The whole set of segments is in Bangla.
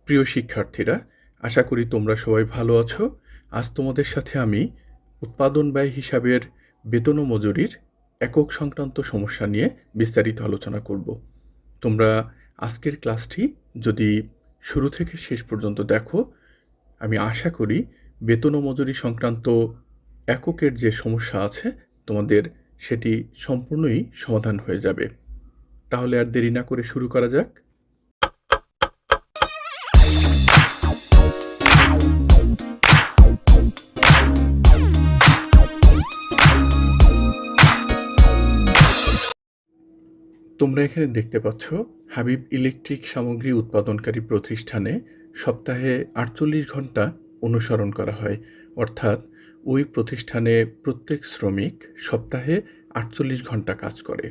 প্রিয় শিক্ষার্থীরা, আশা করি তোমরা সবাই ভালো আছো। আজ তোমাদের সাথে আমি উৎপাদন ব্যয় হিসাবের বেতন ও মজুরির একক সংক্রান্ত সমস্যা নিয়ে বিস্তারিত আলোচনা করব। তোমরা আজকের ক্লাসটি যদি শুরু থেকে শেষ পর্যন্ত দেখো, আমি আশা করি বেতন ও মজুরি সংক্রান্ত এককের যে সমস্যা আছে তোমাদের সেটি সম্পূর্ণই সমাধান হয়ে যাবে। তাহলে আর দেরি না করে শুরু করা যাক। তোমরা এখানে দেখতে পাচ্ছ হাবিব ইলেকট্রিক সামগ্রী উৎপাদনকারী প্রতিষ্ঠানে সপ্তাহে 48 ঘন্টা অনুসরণ করা হয়, অর্থাৎ ওই প্রতিষ্ঠানে প্রত্যেক শ্রমিক সপ্তাহে 48 ঘন্টা কাজ করে।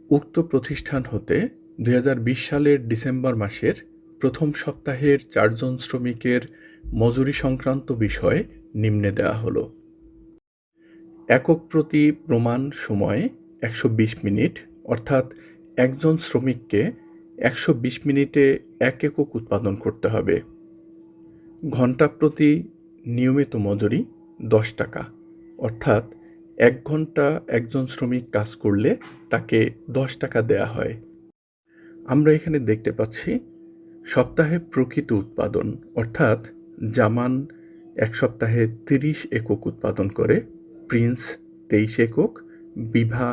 উক্ত প্রতিষ্ঠান হতে 2020 সালের ডিসেম্বর মাসের প্রথম সপ্তাহের 4 জন শ্রমিকের মজুরি সংক্রান্ত বিষয় নিম্নে দেওয়া হলো। একক প্রতি প্রমাণ সময় 120 মিনিট, অর্থাৎ একজন শ্রমিককে 120 মিনিটে 1 একক উৎপাদন করতে হবে। ঘন্টা প্রতি নিয়মিত মজুরি 10 টাকা, অর্থাৎ 1 ঘন্টা একজন শ্রমিক কাজ করলে তাকে 10 টাকা দেয়া হয়। আমরা এখানে দেখতে পাচ্ছি সপ্তাহে প্রকৃত উৎপাদন, অর্থাৎ জামান 1 সপ্তাহে 30 একক উৎপাদন করে, প্রিন্স 23 একক, বিভা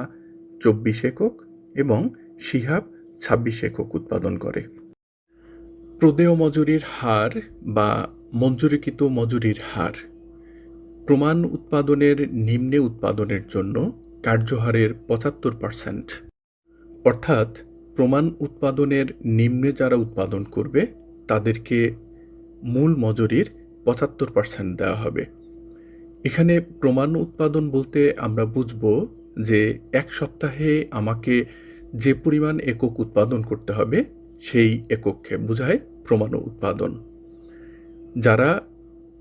24 একক এবং শিহাব 26 একক উৎপাদন করে। প্রদেয় মজুরির হার বা মঞ্জুরিকৃত মজুরির হার প্রমাণ উৎপাদনের নিম্নে উৎপাদনের জন্য কার্যহারের 75%, অর্থাৎ প্রমাণ উৎপাদনের নিম্নে যারা উৎপাদন করবে তাদেরকে মূল মজুরির 75% দেওয়া হবে। এখানে প্রমাণ উৎপাদন বলতে আমরা বুঝব যে 1 সপ্তাহে আমাকে যে পরিমাণ একক উৎপাদন করতে হবে সেই একককে বোঝায় প্রমাণ উৎপাদন। যারা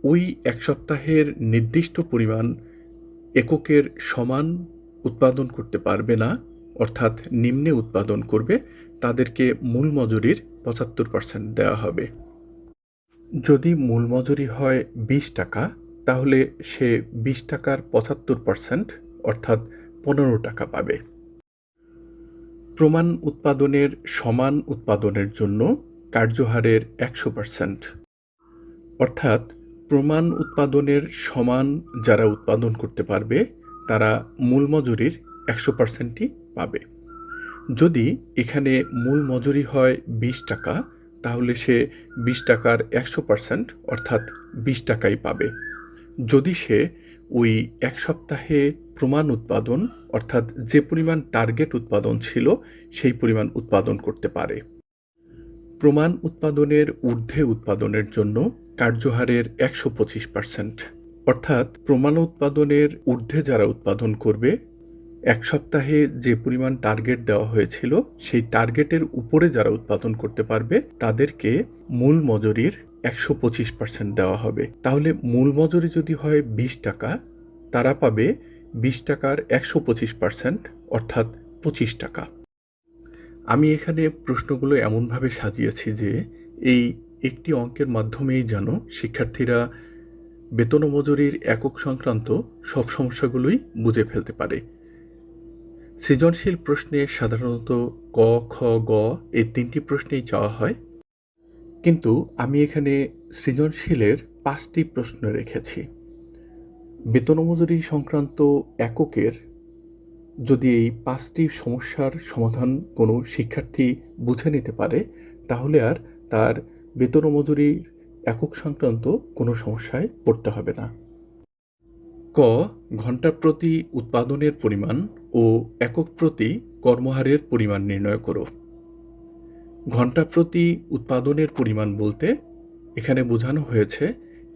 ওই 1 সপ্তাহের নির্দিষ্ট পরিমাণ এককের সমান উৎপাদন করতে পারবে না, অর্থাৎ নিম্নে উৎপাদন করবে, তাদেরকে মূল মজুরির 75% দেওয়া হবে। যদি মূল মজুরি হয় 20 টাকা, তাহলে সে 20 টাকার 75%, অর্থাৎ 15 টাকা পাবে। প্রমাণ উৎপাদনের সমান উৎপাদনের জন্য কার্যহারের 100%, অর্থাৎ প্রমাণ উৎপাদনের সমান যারা উৎপাদন করতে পারবে তারা মূল মজুরির 100%ই পাবে। যদি এখানে মূল মজুরি হয় 20 টাকা, তাহলে সে 20 টাকার 100%, অর্থাৎ 20 টাকাই পাবে। যদি সে ওই 1 সপ্তাহে প্রমাণ উৎপাদন, অর্থাৎ যে পরিমাণ টার্গেট উৎপাদন ছিল সেই পরিমাণ উৎপাদন করতে পারে। প্রমাণ উৎপাদনের ঊর্ধ্বে উৎপাদনের জন্য কার্যহারের 125%, অর্থাৎ প্রমাণ উৎপাদনের ঊর্ধ্বে যারা উৎপাদন করবে, 1 সপ্তাহে যে পরিমাণ টার্গেট দেওয়া হয়েছিল সেই টার্গেটের উপরে যারা উৎপাদন করতে পারবে তাদেরকে মূল মজুরির 125% দেওয়া হবে। তাহলে মূল মজুরি যদি হয় 20 টাকা, তারা পাবে 20 টাকার 125%, অর্থাৎ 25 টাকা। আমি এখানে প্রশ্নগুলো এমনভাবে সাজিয়েছি যে এই একটি অঙ্কের মাধ্যমেই যেন শিক্ষার্থীরা বেতন ও মজুরির একক সংক্রান্ত সব সমস্যাগুলোই বুঝে ফেলতে পারে। সৃজনশীল প্রশ্নে সাধারণত ক, খ, গ এই 3টি প্রশ্নেই চাওয়া হয়, কিন্তু আমি এখানে সৃজনশীলের 5টি প্রশ্ন রেখেছি। বেতন ও মজুরি সংক্রান্ত এককের যদি এই 5টি সমস্যার সমাধান কোনো শিক্ষার্থী বুঝে নিতে পারে, তাহলে আর তার বেতন ও মজুরির একক সংক্রান্ত কোনো সমস্যায় পড়তে হবে না। ক, ঘন্টা প্রতি উৎপাদনের পরিমাণ ও একক প্রতি কর্মহারের পরিমাণ নির্ণয় করো। ঘন্টা প্রতি উৎপাদনের পরিমাণ বলতে এখানে বোঝানো হয়েছে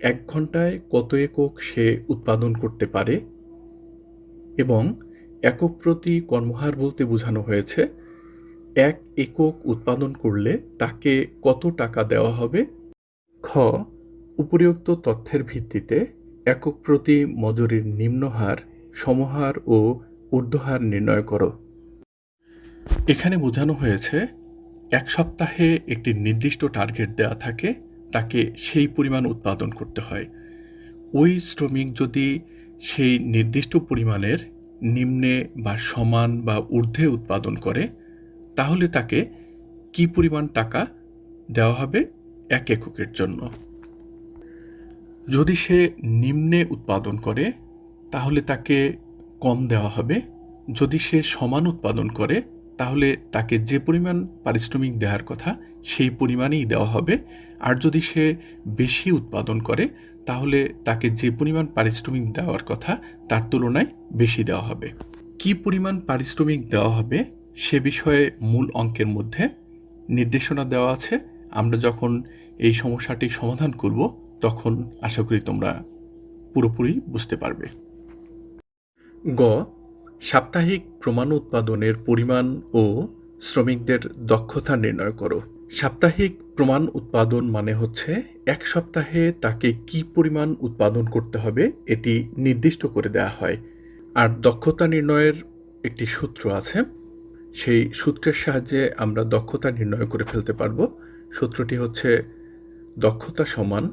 1 ঘন্টায় কত একক সে উৎপাদন করতে পারে, এবং একক প্রতি কর্মহার বলতে বোঝানো হয়েছে 1 একক উৎপাদন করলে তাকে কত টাকা দেওয়া হবে। খ, উপরিউক্ত তথ্যের ভিত্তিতে একক প্রতি মজুরির নিম্নহার, সমহার ও ঊর্ধ্বহার নির্ণয় করো। এখানে বোঝানো হয়েছে এক সপ্তাহে একটি নির্দিষ্ট টার্গেট দেওয়া থাকে, তাকে সেই পরিমাণ উৎপাদন করতে হয়। ওই শ্রমিক যদি সেই নির্দিষ্ট পরিমাণের নিম্নে বা সমান বা ঊর্ধ্বে উৎপাদন করে, তাহলে তাকে কি পরিমাণ টাকা দেওয়া হবে এক এককের জন্য। যদি সে নিম্নে উৎপাদন করে তাহলে তাকে কম দেওয়া হবে। যদি সে সমান উৎপাদন করে তাহলে তাকে যে পরিমাণ পারিশ্রমিক দেওয়ার কথা সেই পরিমাণেই দেওয়া হবে। আর যদি সে বেশি উৎপাদন করে তাহলে তাকে যে পরিমাণ পারিশ্রমিক দেওয়ার কথা তার তুলনায় বেশি দেওয়া হবে। কি পরিমাণ পারিশ্রমিক দেওয়া হবে সে বিষয়ে মূল অঙ্কের মধ্যে নির্দেশনা দেওয়া আছে। আমরা যখন এই সমস্যাটি সমাধান করব তখন আশা করি তোমরা পুরোপুরি বুঝতে পারবে। গ, সাপ্তাহিক প্রমাণ উৎপাদনের পরিমাণ ও শ্রমিকদের দক্ষতা নির্ণয় করো। সাপ্তাহিক প্রমাণ উৎপাদন মানে হচ্ছে এক সপ্তাহে তাকে কি পরিমাণ উৎপাদন করতে হবে এটি নির্দিষ্ট করে দেওয়া হয়। আর দক্ষতা নির্ণয়ের একটি সূত্র আছে, সেই সূত্রের সাহায্যে আমরা দক্ষতা নির্ণয় করে ফেলতে পারবো। সূত্রটি হচ্ছে দক্ষতা সমান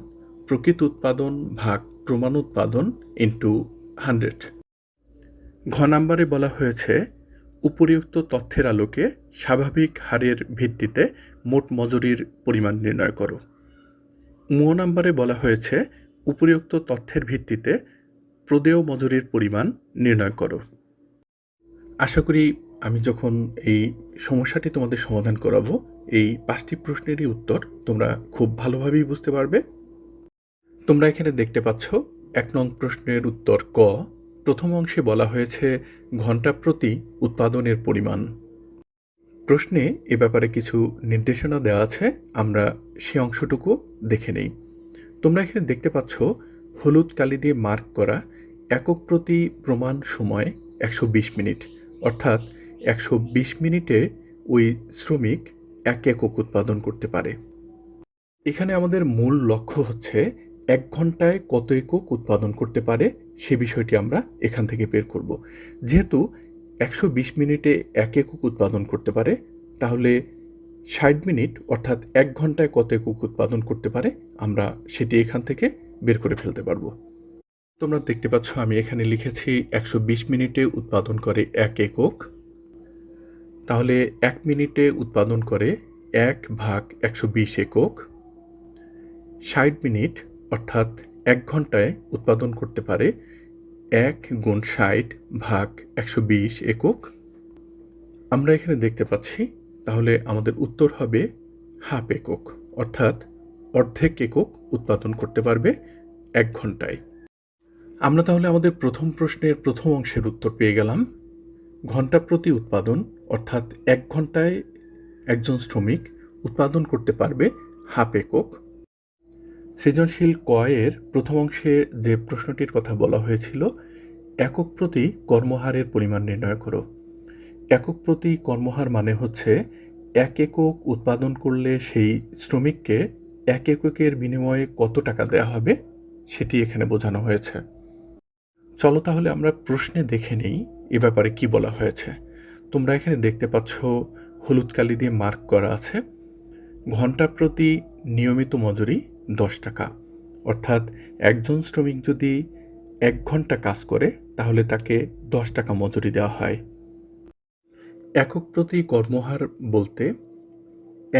প্রকৃত উৎপাদন ভাগ প্রমাণ উৎপাদন ইন্টু 100। ঘ নাম্বারে বলা হয়েছে উপরিউক্ত তথ্যের আলোকে স্বাভাবিক হারের ভিত্তিতে মোট মজুরির পরিমাণ নির্ণয় করো। ম নাম্বারে বলা হয়েছে উপরিউক্ত তথ্যের ভিত্তিতে প্রদেয় মজুরির পরিমাণ নির্ণয় করো। আশা করি আমি যখন এই সমস্যাটি তোমাদের সমাধান করাবো এই 5টি প্রশ্নেরই উত্তর তোমরা খুব ভালোভাবেই বুঝতে পারবে। তোমরা এখানে দেখতে পাচ্ছ 1 নং প্রশ্নের উত্তর ক। প্রথম অংশে বলা হয়েছে ঘন্টা প্রতি উৎপাদনের পরিমাণ। প্রশ্নে এ ব্যাপারে কিছু নির্দেশনা দেওয়া আছে, আমরা সে অংশটুকু দেখে নেই। তোমরা এখানে দেখতে পাচ্ছ হলুদ কালি দিয়ে মার্ক করা একক প্রতি প্রমাণ সময় 120 মিনিট, অর্থাৎ 120 মিনিটে ওই শ্রমিক 1 একক উৎপাদন করতে পারে। এখানে আমাদের মূল লক্ষ্য হচ্ছে 1 ঘন্টায় কত একক উৎপাদন করতে পারে সে বিষয়টি আমরা এখান থেকে বের করব। যেহেতু 120 মিনিটে 1 একক উৎপাদন করতে পারে, তাহলে 60 মিনিট অর্থাৎ 1 ঘন্টায় কত একক উৎপাদন করতে পারে আমরা সেটি এখান থেকে বের করে ফেলতে পারবো। তোমরা দেখতে পাচ্ছ আমি এখানে লিখেছি 120 মিনিটে উৎপাদন করে 1 একক, তাহলে 1 মিনিটে উৎপাদন করে 1 ভাগ 120 একক। 60 মিনিট অর্থাৎ 1 ঘন্টায় উৎপাদন করতে পারে 1 গুণ 60 ভাগ 120 একক। আমরা এখানে দেখতে পাচ্ছি তাহলে আমাদের উত্তর হবে হাফ একক, অর্থাৎ অর্ধেক একক উৎপাদন করতে পারবে 1 ঘন্টায়। আমরা তাহলে আমাদের প্রথম প্রশ্নের প্রথম অংশের উত্তর পেয়ে গেলাম। ঘন্টা প্রতি উৎপাদন অর্থাৎ 1 ঘন্টায় একজন শ্রমিক উৎপাদন করতে পারবে হাফ একক। সৃজনশীল ক এর প্রথম অংশে যে প্রশ্নটির কথা বলা হয়েছিল একক প্রতি কর্মহারের পরিমাণ নির্ণয় করো। একক প্রতি কর্মহার মানে হচ্ছে 1 একক উৎপাদন করলে সেই শ্রমিককে 1 এককের বিনিময়ে কত টাকা দেওয়া হবে সেটি এখানে বোঝানো হয়েছে। চলো তাহলে আমরা প্রশ্নে দেখে নেই এ ব্যাপারে কি বলা হয়েছে। তোমরা এখানে দেখতে পাচ্ছ হলুদ কালি দিয়ে মার্ক করা আছে ঘন্টা প্রতি নিয়মিত মজুরি 10 টাকা, অর্থাৎ একজন শ্রমিক যদি 1 ঘন্টা কাজ করে তাহলে তাকে 10 টাকা মজুরি দেওয়া হয়। একক প্রতি কর্মহার বলতে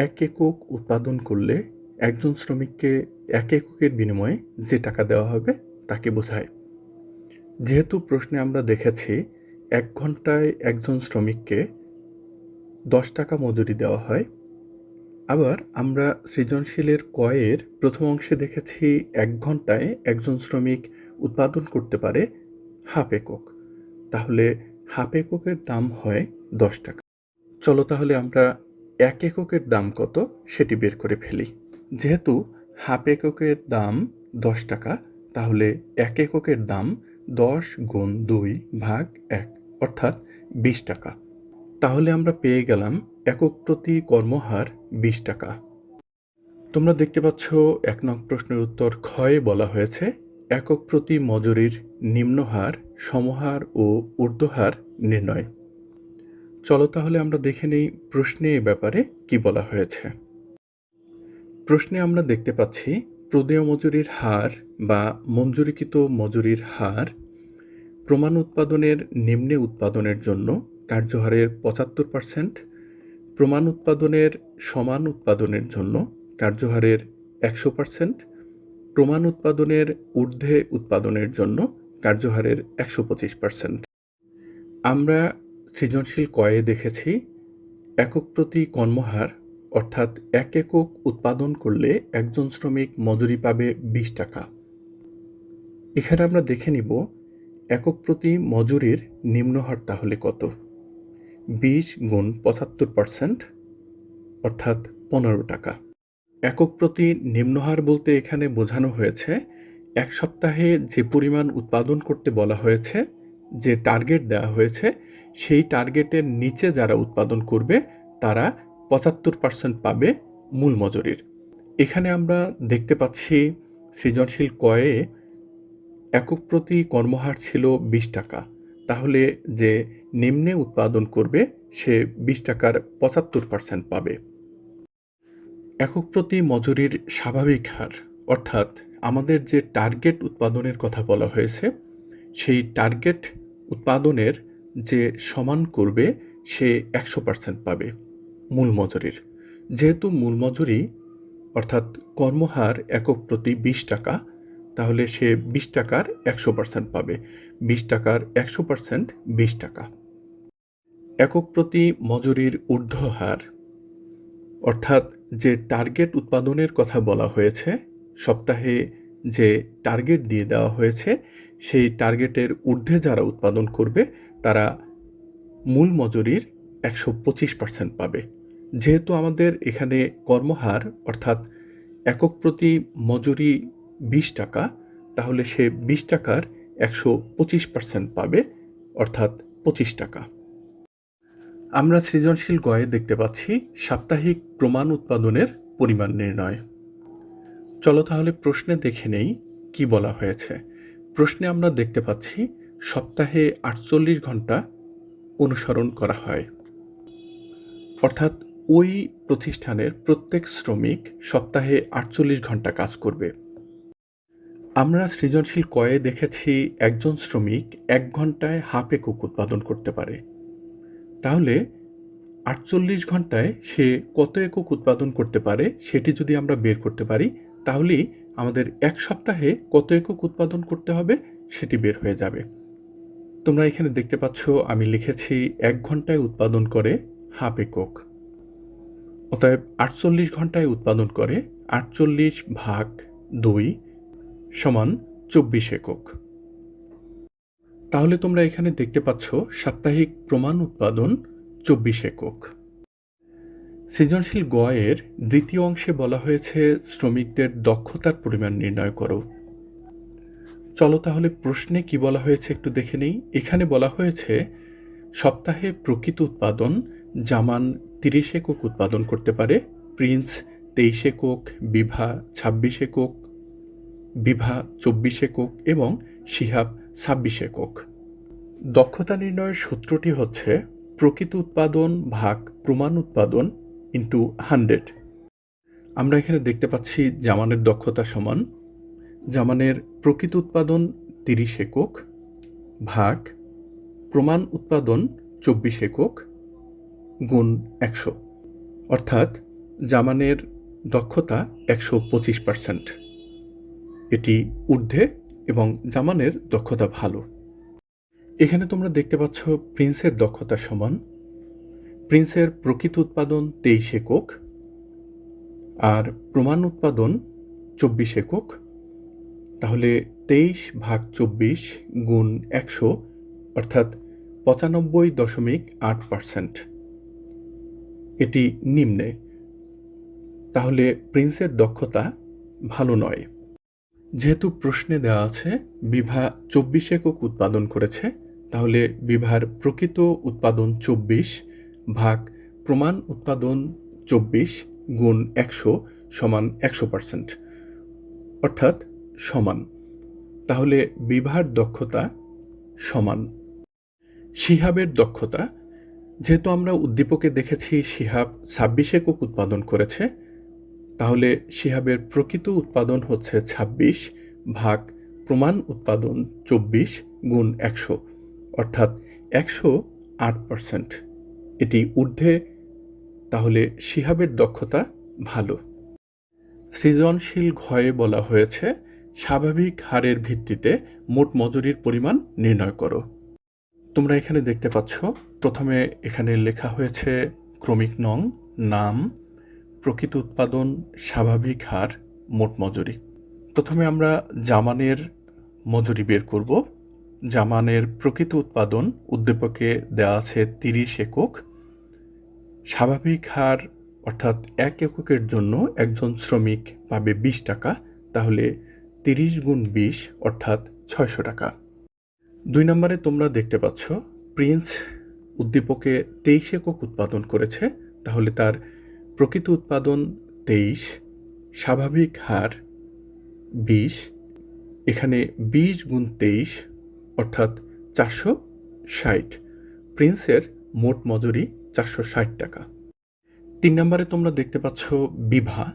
1 একক উৎপাদন করলে একজন শ্রমিককে 1 এককের বিনিময়ে যে টাকা দেওয়া হবে তাকে বোঝায়। যেহেতু প্রশ্নে আমরা দেখেছি 1 ঘন্টায় একজন শ্রমিককে 10 টাকা মজুরি দেওয়া হয়, আবার আমরা সৃজনশীলের ক এর প্রথম অংশে দেখেছি 1 ঘন্টায় একজন শ্রমিক উৎপাদন করতে পারে হাফ একক, তাহলে হাফ এককের দাম হয় 10 টাকা। চলো তাহলে আমরা 1 এককের দাম কত সেটি বের করে ফেলি। যেহেতু হাফ এককের দাম 10 টাকা, তাহলে 1 এককের দাম 10 গুণ 2 ভাগ 1 অর্থাৎ 20 টাকা। তাহলে আমরা পেয়ে গেলাম একক প্রতি কর্মহার 20 টাকা। তোমরা দেখতে পাচ্ছ 1 নং প্রশ্নের উত্তর ক্ষয়ে বলা হয়েছে একক প্রতি মজুরির নিম্নহার, সমহার ও ঊর্ধ্বহার নির্ণয়। চলো তাহলে আমরা দেখে নেই প্রশ্নে এ ব্যাপারে কি বলা হয়েছে। প্রশ্নে আমরা দেখতে পাচ্ছি প্রদেয় মজুরির হার বা মঞ্জুরিকৃত মজুরির হার প্রমাণ উৎপাদনের নিম্নে উৎপাদনের জন্য কার্যহারের 75%, প্রমাণ উৎপাদনের সমান উৎপাদনের জন্য কার্যহারের 100%, প্রমাণ উৎপাদনের ঊর্ধ্বে উৎপাদনের জন্য কার্যহারের 125%। আমরা সৃজনশীল কয়ে দেখেছি একক প্রতি কর্মহার অর্থাৎ 1 একক উৎপাদন করলে একজন শ্রমিক মজুরি পাবে 20 টাকা। এখানে আমরা দেখে নিব একক প্রতি মজুরির নিম্নহার তাহলে কত। 20 গুণ 75% অর্থাৎ 15 টাকা। একক প্রতি নিম্নহার বলতে এখানে বোঝানো হয়েছে এক সপ্তাহে যে পরিমাণ উৎপাদন করতে বলা হয়েছে, যে টার্গেট দেওয়া হয়েছে, সেই টার্গেটের নিচে যারা উৎপাদন করবে তারা 75% পাবে মূল মজুরির। এখানে আমরা দেখতে পাচ্ছি সৃজনশীল কয়ে একক প্রতি কর্মহার ছিল 20 টাকা, তাহলে যে নিম্নে উৎপাদন করবে সে 20 টাকার 75% পাবে। একক প্রতি মজুরির স্বাভাবিক হার অর্থাৎ আমাদের যে টার্গেট উৎপাদনের কথা বলা হয়েছে, সেই টার্গেট উৎপাদনের যে সমান করবে সে 100% পাবে মূল মজুরির। যেহেতু মূল মজুরি অর্থাৎ কর্মহার একক প্রতি 20 টাকা, তাহলে সে 20 টাকার 100% পাবে। 20 টাকার 100% 20 টাকা। একক প্রতি মজুরির ঊর্ধ্ব হার অর্থাৎ যে টার্গেট উৎপাদনের কথা বলা হয়েছে, সপ্তাহে যে টার্গেট দিয়ে দেওয়া হয়েছে, সেই টার্গেটের ঊর্ধ্বে যারা উৎপাদন করবে তারা মূল মজুরির 125% পাবে। যেহেতু আমাদের এখানে কর্মহার অর্থাৎ একক প্রতি মজুরি 20 টাকা, তাহলে সে 20 টাকার 125% পাবে অর্থাৎ 25 টাকা। আমরা সৃজনশীল গয়ে দেখতে পাচ্ছি সাপ্তাহিক প্রমাণ উৎপাদনের পরিমাণ নির্ণয়। চলো তাহলে প্রশ্নে দেখে নেই কি বলা হয়েছে। প্রশ্নে আমরা দেখতে পাচ্ছি সপ্তাহে 48 ঘন্টা অনুসরণ করা হয়, অর্থাৎ ওই প্রতিষ্ঠানের প্রত্যেক শ্রমিক সপ্তাহে 48 ঘন্টা কাজ করবে। আমরা সৃজনশীল কয়ে দেখেছি একজন শ্রমিক 1 ঘন্টায় হাফ একক উৎপাদন করতে পারে। তাহলে 48 ঘন্টায় সে কত একক উৎপাদন করতে পারে সেটি যদি আমরা বের করতে পারি, তাহলেই আমাদের এক সপ্তাহে কত একক উৎপাদন করতে হবে সেটি বের হয়ে যাবে। তোমরা এখানে দেখতে পাচ্ছ আমি লিখেছি 1 ঘন্টায় উৎপাদন করে হাফ একক, অতএব 48 ঘন্টায় উৎপাদন করে 48 ভাগ 2 সমান 24 একক। তাহলে তোমরা এখানে দেখতে পাচ্ছ সাপ্তাহিক প্রমাণ উৎপাদন 24 একক। সৃজনশীল গয়ের দ্বিতীয় অংশে বলা হয়েছে শ্রমিকদের দক্ষতার পরিমাণ নির্ণয় করো। চলো তাহলে প্রশ্নে কি বলা হয়েছে একটু দেখে নেই। এখানে বলা হয়েছে সপ্তাহে প্রকৃত উৎপাদন জামান 30 একক উৎপাদন করতে পারে, প্রিন্স 23 একক, বিভা 26 একক, বিভা 24 একক এবং শিহাব 26 একক। দক্ষতা নির্ণয়ের সূত্রটি হচ্ছে প্রকৃত উৎপাদন ভাগ প্রমাণ উৎপাদন ইন্টু 100। আমরা এখানে দেখতে পাচ্ছি জামানের দক্ষতা সমান জামানের প্রকৃত উৎপাদন 30 একক ভাগ প্রমাণ উৎপাদন 24 একক গুণ 100, অর্থাৎ জামানের দক্ষতা 125%। এটি ঊর্ধ্বে এবং জামানের দক্ষতা ভালো। এখানে তোমরা দেখতে পাচ্ছ প্রিন্সের দক্ষতা সমান প্রিন্সের প্রকৃত উৎপাদন 23 একক আর প্রমাণ উৎপাদন 24 একক, তাহলে 23 ভাগ 24 গুণ 100 অর্থাৎ 95.8%। এটি নিম্নে, তাহলে প্রিন্সের দক্ষতা ভালো নয়। যেহেতু প্রশ্নে দেওয়া আছে বিভা 24 একক উৎপাদন করেছে, তাহলে বিভার প্রকৃত উৎপাদন 24 ভাগ প্রমাণ উৎপাদন 24 গুণ 100 সমান 100%, অর্থাৎ সমান। তাহলে বিভার দক্ষতা সমান। শিহাবের দক্ষতা যেহেতু আমরা উদ্দীপকে দেখেছি শিহাব ২৬ একক উৎপাদন করেছে, তাহলে শিহাবের প্রকৃত উৎপাদন হচ্ছে ২৬ ভাগ প্রমাণ উৎপাদন ২৪ গুণ ১০০, অর্থাৎ ১০৮%। এটি ঊর্ধ্বে, তাহলে শিহাবের দক্ষতা ভালো। সৃজনশীল ঘয়ে বলা হয়েছে স্বাভাবিক হারের ভিত্তিতে মোট মজুরির পরিমাণ নির্ণয় করো। তোমরা এখানে দেখতে পাচ্ছ, প্রথমে এখানে লেখা হয়েছে ক্রমিক নং, নাম, প্রকৃত উৎপাদন, স্বাভাবিক হার, মোট মজুরি। প্রথমে আমরা জামানের মজুরি বের করব। জামানের প্রকৃত উৎপাদন উদ্দীপকে দেওয়া আছে ৩০ একক। স্বাভাবিক হার অর্থাৎ ১ এককের জন্য একজন শ্রমিক পাবে ২০ টাকা, তাহলে ৩০ গুণ ২০ অর্থাৎ ৬০০ টাকা। ২ নম্বরে তোমরা দেখতে পাচ্ছ প্রিন্স উদ্দীপকে ২৩ একক উৎপাদন করেছে, তাহলে তার প্রকৃত উৎপাদন ২৩, স্বাভাবিক হার ২০, এখানে ২০ গুণ ২৩ অর্থাৎ ৪৬০। প্রিন্সের মোট মজুরি ৪৬০ টাকা। ৩ নম্বরে তোমরা দেখতে পাচ্ছ বিভা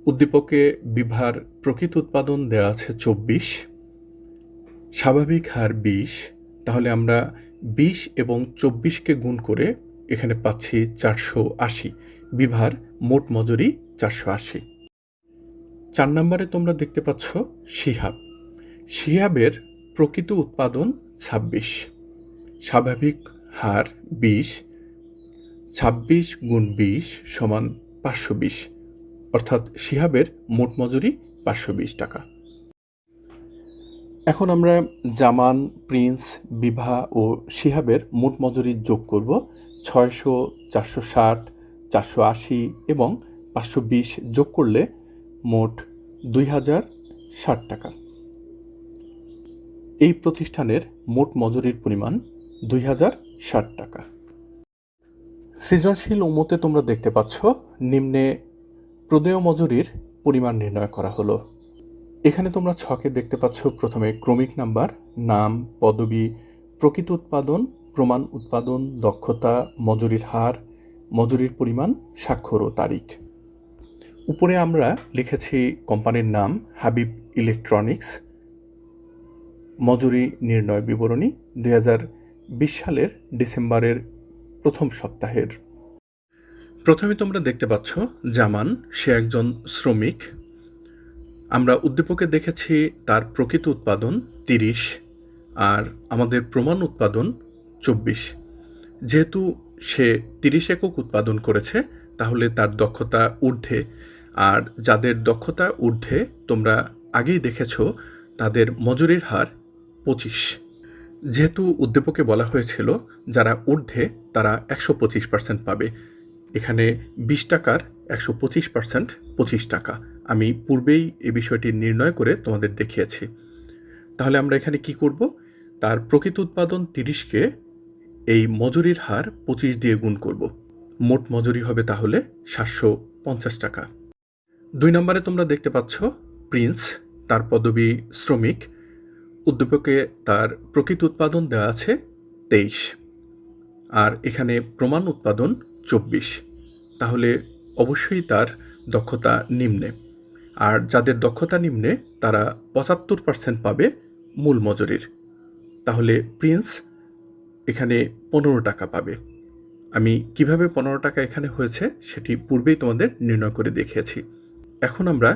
উদ্দীপকে বিভার প্রকৃত উৎপাদন দেওয়া আছে ২৪, স্বাভাবিক হার ২০, তাহলে আমরা ২০ এবং ২৪কে গুণ করে এখানে পাচ্ছি ৪৮০। বিভার মোট মজুরি ৪৮০। ৪ নম্বরে তোমরা দেখতে পাচ্ছ শিহাবের প্রকৃত উৎপাদন ২৬, স্বাভাবিক হার ২০, ২৬ গুণ ২০ সমান ৫২০, অর্থাৎ শিহাবের মোট মজুরি ৫২০ টাকা। এখন আমরা জামান, প্রিন্স, বিভা ও শিহাবের মোট মজুরি যোগ করব। ৬০০, ৪৬০, ৪৮০ এবং ৫২০ যোগ করলে মোট ২০৬০ টাকা। এই প্রতিষ্ঠানের মোট মজুরির পরিমাণ ২০৬০ টাকা। সৃজনশীল উমতে তোমরা দেখতে পাচ্ছ নিম্নে প্রদেয় মজুরির পরিমাণ নির্ণয় করা হলো। এখানে তোমরা ছকে দেখতে পাচ্ছ প্রথমে ক্রমিক নাম্বার, নাম, পদবি, প্রকৃত উৎপাদন, প্রমাণ উৎপাদন, দক্ষতা, মজুরির হার, মজুরির পরিমাণ, স্বাক্ষর ও তারিখ। উপরে আমরা লিখেছি কোম্পানির নাম হাবিব ইলেকট্রনিক্স, মজুরি নির্ণয় বিবরণী ২০২০ সালের ডিসেম্বরের প্রথম সপ্তাহের। প্রথমে তোমরা দেখতে পাচ্ছ জামান, সে একজন শ্রমিক। আমরা উদ্দীপকে দেখেছি তার প্রকৃত উৎপাদন ৩০ আর আমাদের প্রমাণ উৎপাদন ২৪। যেহেতু সে ৩০ একক উৎপাদন করেছে, তাহলে তার দক্ষতা ঊর্ধ্বে, আর যাদের দক্ষতা ঊর্ধ্বে তোমরা আগেই দেখেছ তাদের মজুরির হার ২৫। যেহেতু উদ্দীপকে বলা হয়েছিল যারা ঊর্ধ্বে তারা ১২৫% পাবে, এখানে ২০ টাকার ১২৫% ২৫ টাকা। আমি পূর্বেই এই বিষয়টি নির্ণয় করে তোমাদের দেখিয়েছি। তাহলে আমরা এখানে কি করব, তার প্রকৃত উৎপাদন ৩০কে এই মজুরির হার ২৫ দিয়ে গুণ করব। মোট মজুরি হবে তাহলে ৭৫০ টাকা। ২ নম্বরে তোমরা দেখতে পাচ্ছ প্রিন্স, তার পদবি শ্রমিক। উদ্দীপকে তার প্রকৃত উৎপাদন দেওয়া আছে ২৩ আর এখানে প্রমাণ উৎপাদন ২৪, তাহলে অবশ্যই তার দক্ষতা নিম্নে, আর যাদের দক্ষতা নিম্নে তারা ৭৫% পাবে মূল মজুরির। তাহলে প্রিন্স এখানে ১৫ টাকা পাবে। আমি কিভাবে ১৫ টাকা এখানে হয়েছে সেটি পূর্বেই তোমাদের নির্ণয় করে দেখিয়েছি। এখন আমরা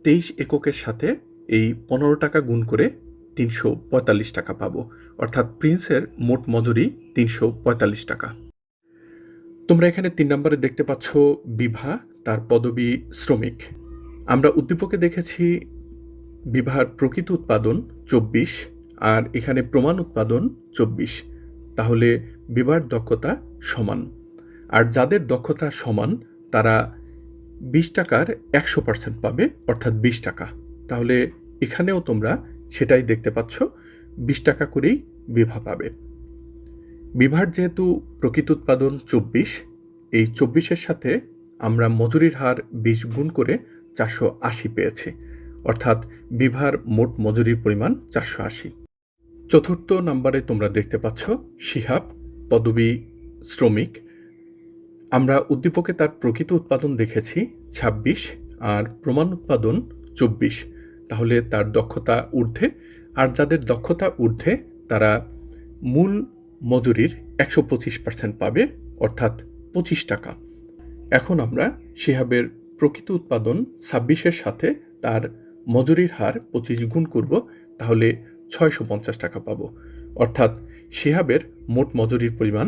২৩ এককের সাথে এই ১৫ টাকা গুণ করে ৩৪৫ টাকা পাবো, অর্থাৎ প্রিন্সের মোট মজুরি ৩৪৫ টাকা। তোমরা এখানে ৩ নম্বরে দেখতে পাচ্ছ বিভা, তার পদবি শ্রমিক। আমরা উদ্দীপকে দেখেছি বিভার প্রকৃত উৎপাদন ২৪ আর এখানে প্রমাণ উৎপাদন ২৪, তাহলে বিভার দক্ষতা সমান, আর যাদের দক্ষতা সমান তারা ২০ টাকার ১০০% পাবে, অর্থাৎ ২০ টাকা। তাহলে এখানেও তোমরা সেটাই দেখতে পাচ্ছ, ২০ টাকা করেই বিভা পাবে। বিভার যেহেতু প্রকৃত উৎপাদন ২৪, এই ২৪-এর সাথে আমরা মজুরির হার ২০ গুণ করে ৪৮০ পেয়েছি, অর্থাৎ বিভার মোট মজুরির পরিমাণ ৪৮০। চতুর্থ নম্বরে তোমরা দেখতে পাচ্ছ শিহাব, পদবি শ্রমিক, আমরা উদ্দীপকে তার প্রকৃত উৎপাদন দেখেছি ২৬ আর প্রমাণ উৎপাদন ২৪। তাহলে তার দক্ষতা ঊর্ধ্বে, আর যাদের দক্ষতা ঊর্ধ্বে তারা মূল মজুরির ১২৫% পাবে, অর্থাৎ ২৫ টাকা। এখন আমরা শিহাবের প্রকৃত উৎপাদন ২৬-এর সাথে তার মজুরির হার ২৫ গুণ করব, তাহলে ৬৫০ টাকা পাবো, অর্থাৎ শিহাবের মোট মজুরির পরিমাণ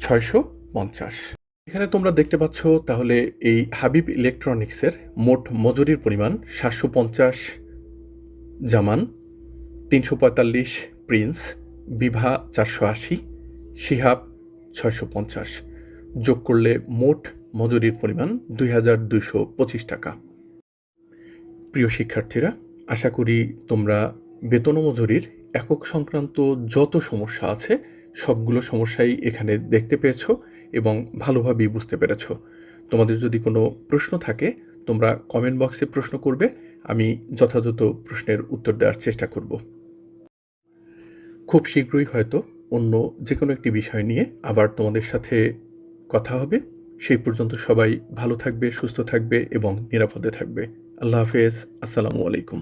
৬৫০। এখানে তোমরা দেখতে পাচ্ছ তাহলে এই হাবিব ইলেকট্রনিক্সের মোট মজুরির পরিমাণ ৭৫০ জামান, ৩৪৫ প্রিন্স, বিভা ৪৮০, শিহাব ৬৫০। যোগ করলে মোট মজুরির পরিমাণ ২২২৫ টাকা। প্রিয় শিক্ষার্থীরা, আশা করি তোমরা বেতন ও মজুরির একক সংক্রান্ত যত সমস্যা আছে সবগুলো সমস্যাই এখানে দেখতে পেয়েছ এবং ভালোভাবেই বুঝতে পেরেছ। তোমাদের যদি কোনো প্রশ্ন থাকে তোমরা কমেন্ট বক্সে প্রশ্ন করবে, আমি যথাযথ প্রশ্নের উত্তর দেওয়ার চেষ্টা করব। খুব শীঘ্রই হয়তো অন্য যে কোনো একটি বিষয় নিয়ে আবার তোমাদের সাথে কথা হবে। সেই পর্যন্ত সবাই ভালো থাকবে, সুস্থ থাকবে এবং নিরাপদে থাকবে। আল্লাহ হাফেজ। আসসালামু আলাইকুম।